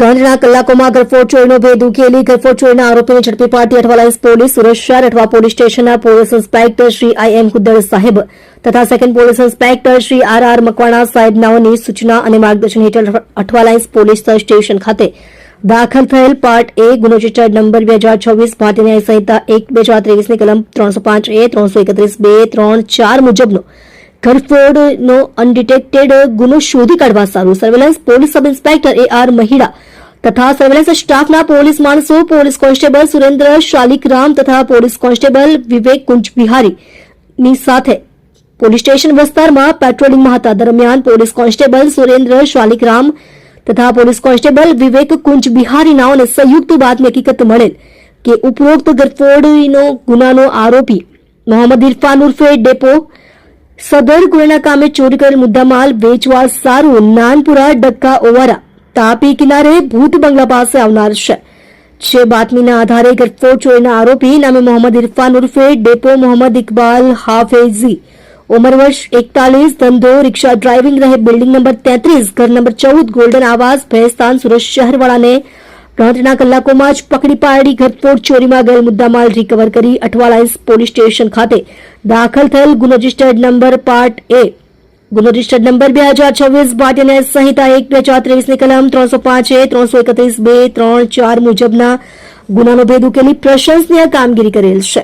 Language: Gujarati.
ગાંધીના કલાકોમાં ગરફોડ ચોરીનો ભેદ ઉકેલી ગરફોડ ચોરીના આરોપીને ઝડપી પાડતી અઠવા લાઇન્સ પોલીસ સુરત શહેર અઠવા પોલીસ સ્ટેશનના police inspector Shri IM. Khuddar સાહેબ તથા second police inspector Shri RR. Makwana સાહેબ નાઓની સૂચના અને માર્ગદર્શન હેઠળ અઠવા લાઇન્સ પોલીસ સ્ટેશન ખાતે દાખલ થયેલ પાર્ટ એ ગુનો રજિસ્ટર નંબર 2026 ભારતીય ન્યાય સંહિતા 1/2023 ની કલમ 305A 331 2 3 4 મુજબનો ગરફોડનો અનડિટેક્ટેડ ગુનો શોધી કાઢવા સારું surveillance police sub inspector A.R. Mahida તથા સર્વેલન્સ સ્ટાફના પોલીસ માણસો પોલીસ કોન્સ્ટેબલ સુરેન્દ્ર શાલિકરામ તથા પોલીસ કોન્સ્ટેબલ વિવેક કુંજ બિહારીની સાથે પોલીસ સ્ટેશન વિસ્તારમાં પેટ્રોલિંગમાં હતા દરમિયાન પોલીસ કોન્સ્ટેબલ સુરેન્દ્ર શાલિકરામ તથા પોલીસ કોન્સ્ટેબલ વિવેક કુંજ બિહારી નાઓને સંયુક્ત બાતમી હકીકત મળેલ કે ઉપરોક્ત ગરફોડનો ગુનાનો આરોપી મોહમ્મદ ઇરફાન ઉર્ફે ડેપો સદર ગુનાના કામે ચોરી કરેલ મુદ્દામાલ વેચવા સારું નાનપુરા ડક્કા ઓવારા તાપી કિનારે ભૂત બંગલા પાસે આવનાર છે જે બાતમીના આધારે ગરફોડ ચોરીના આરોપી નામે મોહમ્મદ ઇરફાન ઉર્ફે ડેપો મોહમ્મદ ઇકબાલ હાફેઝી ઉંમર વર્ષ 41 ધંધો રિક્ષા ડ્રાઇવિંગ રહે બિલ્ડિંગ નંબર 33 ઘર નંબર 14 ગોલ્ડન આવાસ ભેસ્તાન સુરત શહેરવાળાને ગણતરીના કલાકોમાં જ પકડી પાડી ગરફોડ ચોરીમાં ગયેલ મુદ્દામાલ રિકવર કરી અઠવા લાઇન્સ પોલીસ સ્ટેશન ખાતે દાખલ થયેલ ગુનો રજિસ્ટર્ડ નંબર પાર્ટ એ ગુનો રજિસ્ટર્ડ નંબર 2026 ભારતીય ન્યાય સંહિતા 1/2023 ની કલમ 305A 331 2 3 4 મુજબના ગુનાનો ભેદ ઉકેલી પ્રશંસનીય કામગીરી કરેલ છે.